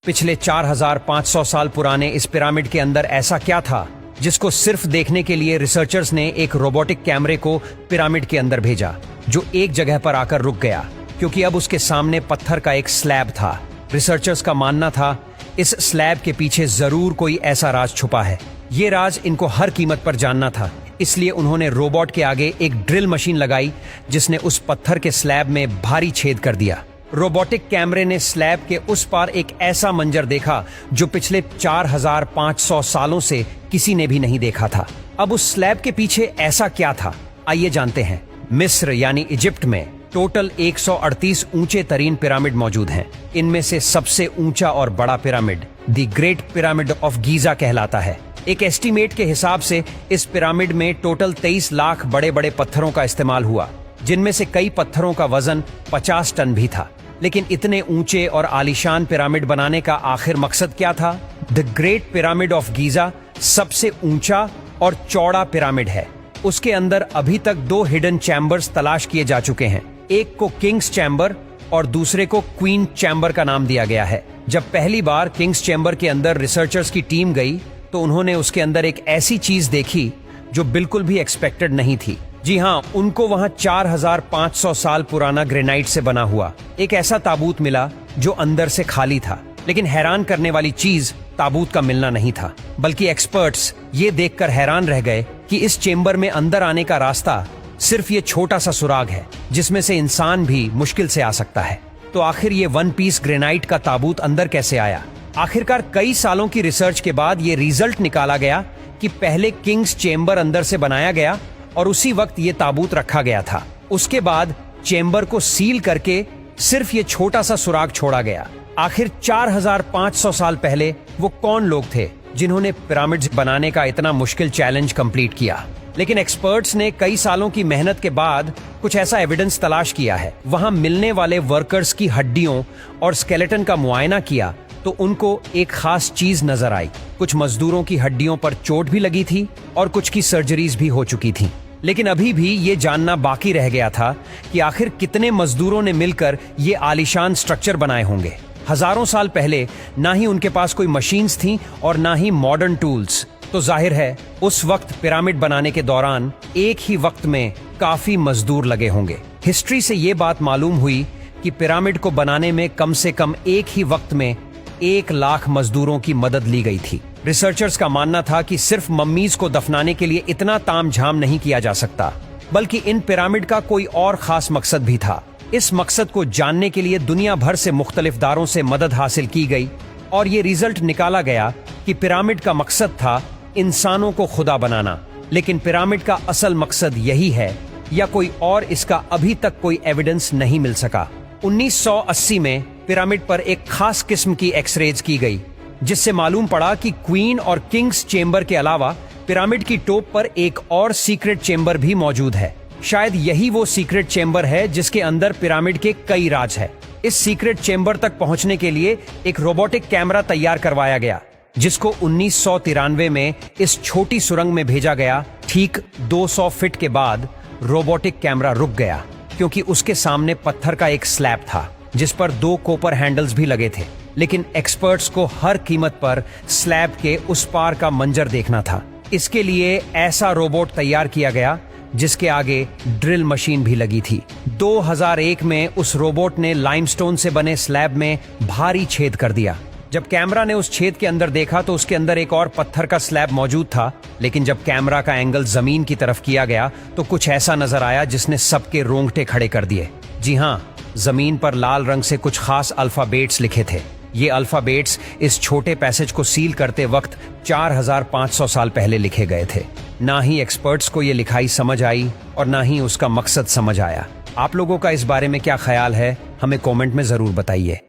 पिछले 4500 साल पुराने इस पिरामिड के अंदर ऐसा क्या था जिसको सिर्फ देखने के लिए रिसर्चर्स ने एक रोबोटिक कैमरे को पिरामिड के अंदर भेजा, जो एक जगह पर आकर रुक गया क्योंकि अब उसके सामने पत्थर का एक स्लैब था। रिसर्चर्स का मानना था इस स्लैब के पीछे जरूर कोई ऐसा राज छुपा है। ये राज इनको हर कीमत पर जानना था, इसलिए उन्होंने रोबोट के आगे एक ड्रिल मशीन लगाई जिसने उस पत्थर के स्लैब में भारी छेद कर दिया। रोबोटिक कैमरे ने स्लैब के उस पार एक ऐसा मंजर देखा जो पिछले 4500 सालों से किसी ने भी नहीं देखा था। अब उस स्लैब के पीछे ऐसा क्या था, आइए जानते हैं। मिस्र यानी इजिप्ट में टोटल 138 ऊंचे तरीन पिरामिड मौजूद हैं। इनमें से सबसे ऊंचा और बड़ा pyramid the great pyramid of Giza कहलाता है। एक एस्टीमेट के हिसाब से इस पिरामिड में टोटल 23 लाख बड़े बड़े पत्थरों का इस्तेमाल हुआ, जिनमें से कई पत्थरों का वजन 50 टन भी था। लेकिन इतने ऊंचे और आलीशान पिरामिड बनाने का आखिर मकसद क्या था? The great pyramid of Giza सबसे ऊंचा और चौड़ा पिरामिड है। उसके अंदर अभी तक 2 हिडन चैम्बर्स तलाश किए जा चुके हैं। एक को किंग्स चैम्बर और दूसरे को क्वीन चैम्बर का नाम दिया गया है। जब पहली बार किंग्स चैम्बर के अंदर रिसर्चर्स की टीम गई तो उन्होंने उसके अंदर एक ऐसी चीज देखी जो बिल्कुल भी एक्सपेक्टेड नहीं थी। जी हाँ, उनको वहां 4500 साल पुराना ग्रेनाइट से बना हुआ एक ऐसा ताबूत मिला जो अंदर से खाली था। लेकिन हैरान करने वाली चीज ताबूत का मिलना नहीं था, बल्कि एक्सपर्ट्स ये देखकर हैरान रह गए कि इस चेंबर में अंदर आने का रास्ता सिर्फ ये छोटा सा सुराग है जिसमें से इंसान भी मुश्किल से आ सकता है। तो आखिर ये 1 पीस ग्रेनाइट का ताबूत अंदर कैसे आया? आखिरकार कई सालों की रिसर्च के बाद ये रिजल्ट निकाला गया कि पहले किंग्स चेंबर अंदर से बनाया गया और उसी वक्त ये ताबूत रखा गया था। उसके बाद चेंबर को सील करके सिर्फ ये छोटा सा सुराग छोड़ा गया। आखिर 4500 साल पहले वो कौन लोग थे जिन्होंने पिरामिड्स बनाने का इतना मुश्किल चैलेंज कंप्लीट किया? लेकिन एक्सपर्ट्स ने कई सालों की मेहनत के बाद कुछ ऐसा एविडेंस तलाश किया है। वहां मिलने वाले वर्कर्स की हड्डियों और स्केलेटन का मुआयना किया तो उनको एक खास चीज नजर आई। कुछ मजदूरों की हड्डियों पर चोट भी लगी थी और कुछ की सर्जरीज भी हो चुकी थी। लेकिन अभी भी ये जानना बाकी रह गया था कि आखिर कितने मजदूरों ने मिलकर ये आलीशान स्ट्रक्चर बनाए होंगे। हजारों साल पहले ना ही उनके पास कोई मशीन्स थी और ना ही मॉडर्न टूल्स। तो जाहिर है उस वक्त पिरामिड बनाने के दौरान एक ही वक्त में काफी मजदूर लगे होंगे। हिस्ट्री से ये बात मालूम हुई कि पिरामिड को बनाने में कम से कम एक ही वक्त में 1 लाख मजदूरों की मदद ली गई थी। रिसर्चर्स का मानना था कि सिर्फ मम्मीज को दफनाने के लिए इतना तामझाम नहीं किया जा सकता, बल्कि इन पिरामिड का कोई और खास मकसद भी था। इस मकसद को जानने के लिए दुनिया भर से मुख्तलिफ दारों से मदद हासिल की गई और ये रिजल्ट निकाला गया कि पिरामिड का मकसद था इंसानों को खुदा बनाना। लेकिन पिरामिड का असल मकसद यही है या कोई और, इसका अभी तक कोई एविडेंस नहीं मिल सका। 1980 में पिरामिड पर एक खास किस्म की एक्सरेज की गई जिससे मालूम पड़ा कि क्वीन और किंग्स चेंबर के अलावा पिरामिड की टॉप पर एक और सीक्रेट चेंबर भी मौजूद है। शायद यही वो सीक्रेट चेंबर है जिसके अंदर पिरामिड के कई राज है। इस सीक्रेट चेंबर तक पहुंचने के लिए एक रोबोटिक कैमरा तैयार करवाया गया जिसको 1993 में इस छोटी सुरंग में भेजा गया। ठीक 200 फीट के बाद रोबोटिक कैमरा रुक गया क्योंकि उसके सामने पत्थर का एक स्लैब था जिस पर 2 कॉपर हैंडल्स भी लगे थे। लेकिन एक्सपर्ट्स को हर कीमत पर स्लैब के उस पार का मंजर देखना था। इसके लिए ऐसा रोबोट तैयार किया गया जिसके आगे ड्रिल मशीन भी लगी थी। 2001 में उस रोबोट ने लाइमस्टोन से बने स्लैब में भारी छेद कर दिया। जब कैमरा ने उस छेद के अंदर देखा तो उसके अंदर एक और पत्थर का स्लैब मौजूद था। लेकिन जब कैमरा का एंगल जमीन की तरफ किया गया तो कुछ ऐसा नजर आया जिसने सबके रोंगटे खड़े कर दिए। जी हाँ, जमीन पर लाल रंग से कुछ खास अल्फाबेट्स लिखे थे। ये अल्फाबेट्स इस छोटे पैसेज को सील करते वक्त 4500 साल पहले लिखे गए थे। ना ही एक्सपर्ट्स को ये लिखाई समझ आई और ना ही उसका मकसद समझ आया। आप लोगों का इस बारे में क्या ख्याल है, हमें कमेंट में जरूर बताइए।